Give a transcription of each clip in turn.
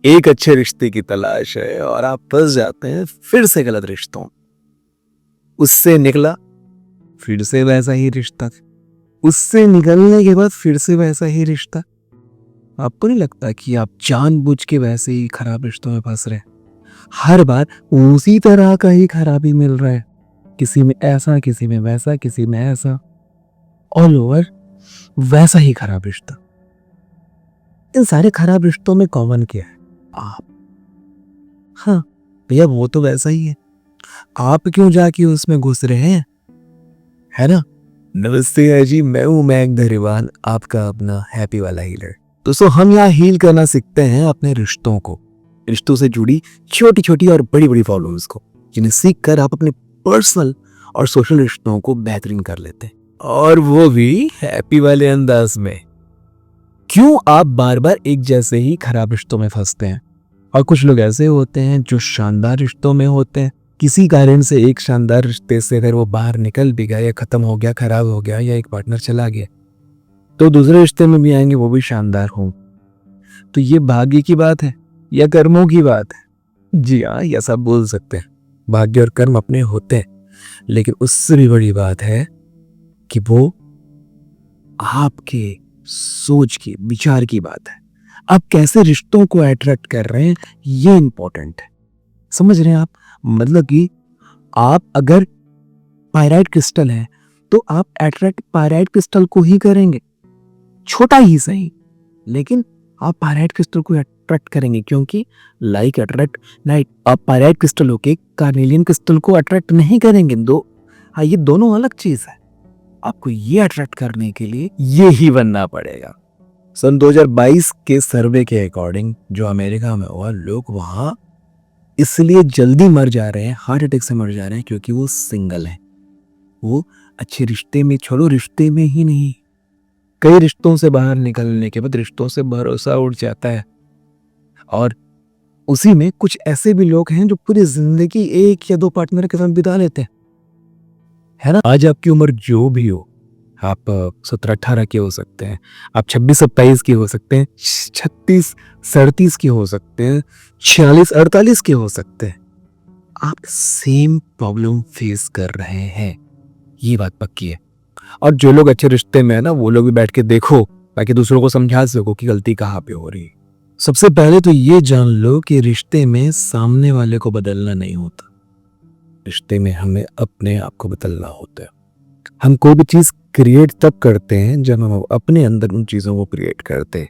एक अच्छे रिश्ते की तलाश है और आप फंस जाते हैं फिर से गलत रिश्तों। उससे निकला, फिर से वैसा ही रिश्ता, उससे निकलने के बाद फिर से वैसा ही रिश्ता। आपको नहीं लगता कि आप जानबूझ के वैसे ही खराब रिश्तों में फंस रहे हैं? हर बार उसी तरह का ही खराबी मिल रहा है, किसी में ऐसा, किसी में वैसा, किसी में ऐसा, ऑल ओवर वैसा ही खराब रिश्ता। इन सारे खराब रिश्तों में कॉमन क्या है? आप। हाँ भैया, वो तो वैसा ही है, आप क्यों जाके उसमें घुस रहे हैं, है ना? नमस्ते है जी, मैं हूं मैक धरीवाल, आपका अपना हैप्पी वाला हीलर। दोस्तों, हम यहाँ हील करना सीखते हैं अपने रिश्तों को, रिश्तों से जुड़ी छोटी छोटी और बड़ी बड़ी प्रॉब्लम्स को, जिन्हें सीख कर आप अपने पर्सनल और सोशल रिश्तों को बेहतरीन कर लेते हैं, और वो भी हैप्पी वाले अंदाज में। क्यों आप बार बार एक जैसे ही खराब रिश्तों में फंसते हैं? और कुछ लोग ऐसे होते हैं जो शानदार रिश्तों में होते हैं, किसी कारण से एक शानदार रिश्ते से अगर वो बाहर निकल भी गया या खत्म हो गया, खराब हो गया, या एक पार्टनर चला गया, तो दूसरे रिश्ते में भी आएंगे, वो भी शानदार हों। तो ये भाग्य की बात है या कर्मों की बात है? जी हाँ, यह सब बोल सकते हैं, भाग्य और कर्म अपने होते हैं, लेकिन उससे भी बड़ी बात है कि वो आपके सोच की, विचार की बात है। आप कैसे रिश्तों को अट्रैक्ट कर रहे हैं, ये इंपॉर्टेंट है। समझ रहे हैं आप? मतलब कि आप अगर पायराइट क्रिस्टल है तो आप अट्रैक्ट पायराइट क्रिस्टल को ही करेंगे, छोटा ही सही, लेकिन आप पायराइट क्रिस्टल को अट्रैक्ट करेंगे, क्योंकि लाइक अट्रैक्ट लाइक। आप पायराइट क्रिस्टल होके कार्नेलियन क्रिस्टल को अट्रैक्ट नहीं करेंगे। हाँ, ये दोनों अलग चीज है। आपको ये अट्रैक्ट करने के लिए ये ही बनना पड़ेगा। सन 2022 के सर्वे के अकॉर्डिंग जो अमेरिका में हुआ, लोग वहां इसलिए जल्दी मर जा रहे हैं, हार्ट अटैक से मर जा रहे हैं, क्योंकि वो सिंगल हैं। वो अच्छे रिश्ते में, छोड़ो रिश्ते में ही नहीं, कई रिश्तों से बाहर निकलने के बाद रिश्तों से भरोसा उठ जाता है, और उसी में कुछ ऐसे भी लोग हैं जो पूरी जिंदगी एक या दो पार्टनर के साथ बिता लेते हैं, है ना? आज आपकी उम्र जो भी हो, आप 17-18 के हो सकते हैं, आप 26-27 के हो सकते हैं, 36-37 के हो सकते हैं, 46-48 के हो सकते हैं, आप सेम प्रॉब्लम फेस कर रहे हैं, ये बात पक्की है। और जो लोग अच्छे रिश्ते में है ना, वो लोग भी बैठ के देखो, ताकि दूसरों को समझा सको कि गलती कहाँ पे हो रही है। सबसे पहले तो ये जान लो कि रिश्ते में सामने वाले को बदलना नहीं होता, रिश्ते में हमें अपने आप को बदलना होता है। हम कोई भी चीज क्रिएट तब करते हैं जब हम अपने अंदर उन चीजों को क्रिएट करते हैं।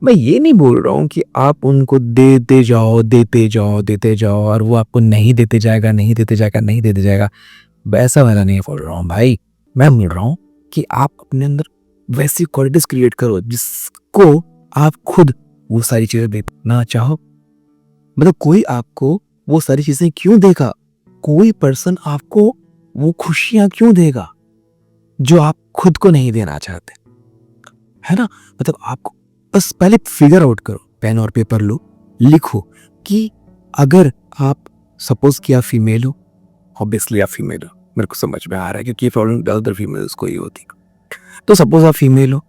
मैं ये नहीं बोल रहा हूँ कि आप उनको देते जाओ, देते जाओ, देते जाओ, और वो आपको नहीं देते जाएगा, नहीं देते जाएगा, नहीं देते जाएगा, वैसा वाला नहीं बोल रहा हूँ भाई। मैं बोल रहा हूँ कि आप अपने अंदर वैसी क्वालिटीज क्रिएट करो जिसको आप खुद वो सारी चीजें देना चाहो। मतलब कोई आपको वो सारी चीजें क्यों देगा, कोई पर्सन आपको वो खुशियां क्यों देगा जो आप खुद को नहीं देना चाहते, है ना? मतलब आपको बस पहले फिगर आउट करो, पेन और पेपर लो, लिखो कि अगर आप सपोज कि आप फीमेल हो, ऑब्वियसली आप फीमेल हो, मेरे को समझ में आ रहा है, क्योंकि ये प्रॉब्लम ज्यादातर फीमेल्स को ही होती है। तो सपोज आप फीमेल हो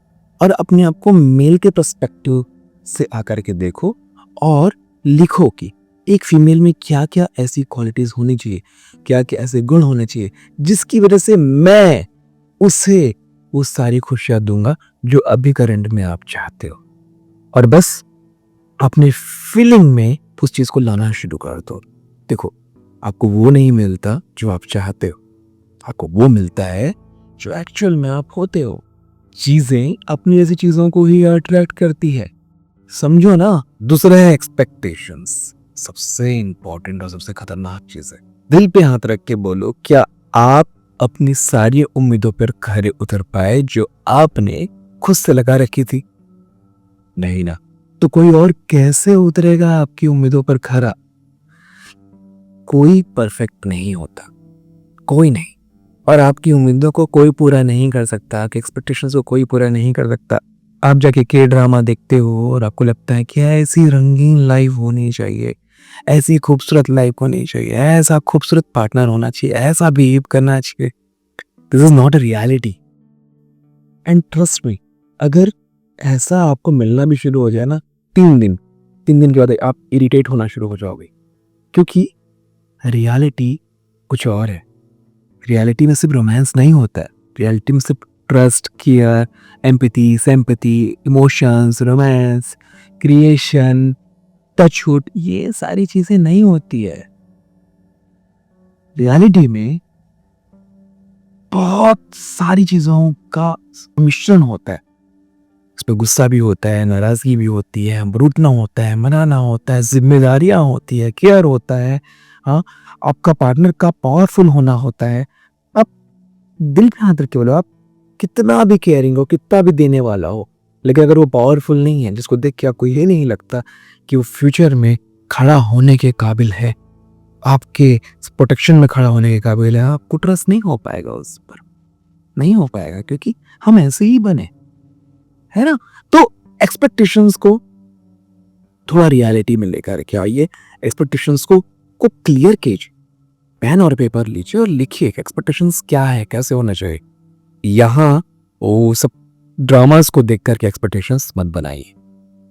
और अपने आप को मेल के पर्सपेक्टिव से आकर के देखो और लिखो कि एक फीमेल में क्या क्या ऐसी क्वालिटीज होनी चाहिए, क्या क्या ऐसे गुण होने चाहिए जिसकी वजह से मैं उसे वो सारी खुशियां दूंगा जो अभी करंट में आप चाहते हो। और बस अपने फीलिंग में उस चीज को लाना शुरू कर दो। देखो, आपको वो नहीं मिलता जो आप चाहते हो, आपको वो मिलता है जो एक्चुअल में आप होते हो। चीजें अपनी ऐसी चीजों को ही अट्रैक्ट करती है, समझो ना? दूसरा है एक्सपेक्टेशंस, सबसे इंपॉर्टेंट और सबसे खतरनाक चीज है। दिल पे हाथ रख के बोलो, क्या आप अपनी सारी उम्मीदों पर खरे उतर पाए जो आपने खुद से लगा रखी थी? नहीं ना। तो कोई और कैसे उतरेगा आपकी उम्मीदों पर खरा? कोई परफेक्ट नहीं होता, कोई नहीं। और आपकी उम्मीदों को कोई पूरा नहीं कर सकता, आपके एक्सपेक्टेशंस को कोई पूरा नहीं कर सकता। आप जाके के ड्रामा देखते हो और आपको लगता है कि ऐसी रंगीन लाइफ होनी चाहिए, ऐसी खूबसूरत लाइफ होनी चाहिए, ऐसा खूबसूरत पार्टनर होना चाहिए, ऐसा बिहेव करना चाहिए। This is not a reality. And trust me, अगर ऐसा आपको मिलना भी शुरू हो जाए ना, 3 दिन 3 दिन के बाद आप इरिटेट होना शुरू हो जाओगे, क्योंकि रियलिटी कुछ और है। रियलिटी में सिर्फ रोमांस नहीं होता है, रियलिटी में सिर्फ trust, care, empathy, sympathy, emotions, romance, creation, touchwood, ये सारी चीजें नहीं होती है। रियलिटी में बहुत सारी चीजों का मिश्रण होता है। इसमें गुस्सा भी होता है, नाराजगी भी होती है, रूठना होता है, मनाना होता है, जिम्मेदारियां होती है, केयर होता है, हाँ, आपका पार्टनर का पावरफुल होना होता है। आप दिल पे हाथ रख के बोलो, आप कितना भी केयरिंग हो, कितना भी देने वाला हो, लेकिन अगर वो पावरफुल नहीं है, जिसको देख के आपको ये नहीं लगता कि वो फ्यूचर में खड़ा होने के काबिल है, आपके प्रोटेक्शन में खड़ा होने के काबिल है, आपको ट्रस्ट नहीं हो पाएगा, उस पर नहीं हो पाएगा, क्योंकि हम ऐसे ही बने, है ना। तो एक्सपेक्टेशंस को थोड़ा रियलिटी में लेकर के आइए, एक्सपेक्टेशंस को क्लियर कीजिए, पेन और पेपर लीजिए और लिखिए एक्सपेक्टेशंस क्या है, कैसे होना चाहिए। यहाँ वो सब ड्रामास को देख करके एक्सपेक्टेशंस मत बनाइए।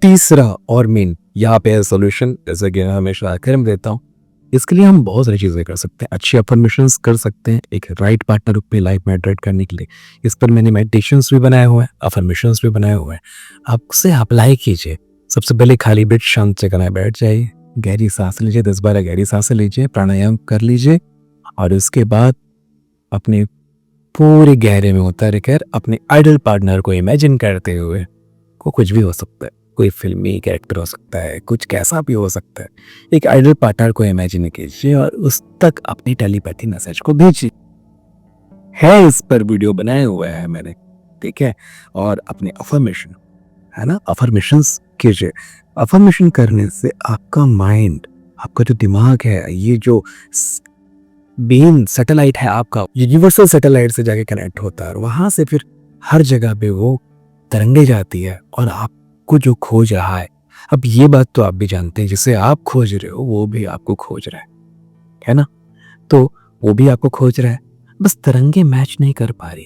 तीसरा और मेन यहाँ पे सोल्यूशन, जैसे कि मैं हमेशा आखिर में देता हूँ, इसके लिए हम बहुत सारी चीज़ें कर सकते हैं। अच्छी अफर्मेशंस कर सकते हैं एक राइट पार्टनर अपनी लाइफ में अट्रैक्ट करने के लिए। इस पर मैंने मेडिटेशंस भी बनाए हुए हैं, अफर्मेशंस भी बनाए हुए हैं, आप उसे अप्लाई कीजिए। सबसे पहले खाली पेट शांत जगह बैठ जाइए, गहरी सांस लीजिए, 10-12 गहरी सांसें लीजिए, प्राणायाम कर लीजिए, और उसके बाद अपने पूरे गहरे में उतर कर अपने आइडल पार्टनर को इमेजिन करते हुए, को कुछ भी हो सकता है, कोई फिल्मी कैरेक्टर हो सकता है, कुछ कैसा भी हो सकता है, एक आइडल पार्टनर को इमेजिन कीजिए और उस तक अपनी टेलीपैथी मैसेज को भेजिए। है इस पर वीडियो बनाए हुए हैं मैंने, ठीक है। और अपने अफर्मेशन, है ना, अफर्मेशंस कीजिए। अफर्मेशन करने से आपका माइंड, आपका जो दिमाग है, ये जो बेन सैटेलाइट है आपका, यूनिवर्सल सैटेलाइट से जाके कनेक्ट होता है, और वहां से फिर हर जगह पे वो तरंगे जाती है और आपको जो खोज रहा है। अब ये बात तो आप भी जानते हैं, जिसे आप खोज रहे हो वो भी आपको खोज रहा है ना। तो वो भी आपको खोज रहा है, बस तरंगे मैच नहीं कर पा रही।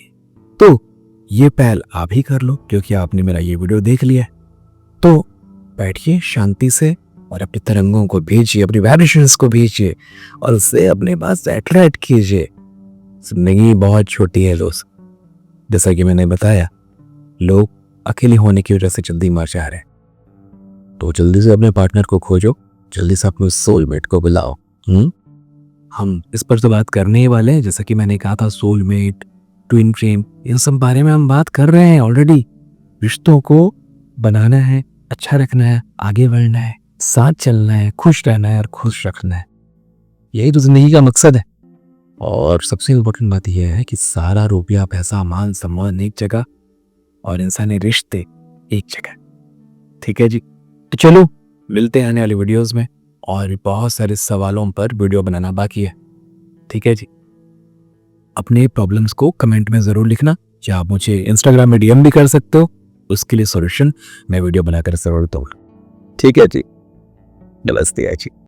तो ये पहल आप ही कर लो, क्योंकि आपने मेरा ये वीडियो देख लिया है। तो बैठिए शांति से और अपनी तरंगों को भेजिए, अपनी वाइब्रेशंस को भेजिए और उससे अपने पास अट्रैक्ट कीजिए। जिंदगी बहुत छोटी है दोस्त, जैसा कि मैंने बताया, लोग अकेले होने की वजह से जल्दी मर जा रहे हैं। तो जल्दी से अपने पार्टनर को खोजो, जल्दी से अपने सोलमेट को बुलाओ। हम इस पर तो बात करने ही वाले हैं, जैसा कि मैंने कहा था, सोलमेट, ट्विन फ्लेम, इन सब बारे में हम बात कर रहे हैं ऑलरेडी। रिश्तों को बनाना है, अच्छा रखना है, आगे बढ़ना है, साथ चलना है, खुश रहना है और खुश रखना है, यही तो जिंदगी का मकसद है। और सबसे इम्पोर्टेंट बात यह है कि सारा रुपया, पैसा, मान सम्मान एक जगह और इंसानी रिश्ते एक जगह, ठीक है जी। तो चलो मिलते हैं आने वाली वीडियोस में, और बहुत सारे सवालों पर वीडियो बनाना बाकी है, ठीक है जी। अपने प्रॉब्लम्स को कमेंट में ज़रूर लिखना, या आप मुझे इंस्टाग्राम में DM भी कर सकते हो, उसके लिए सॉल्यूशन मैं वीडियो बनाकर ज़रूर दूंगा, ठीक है जी। नमस्ते जी।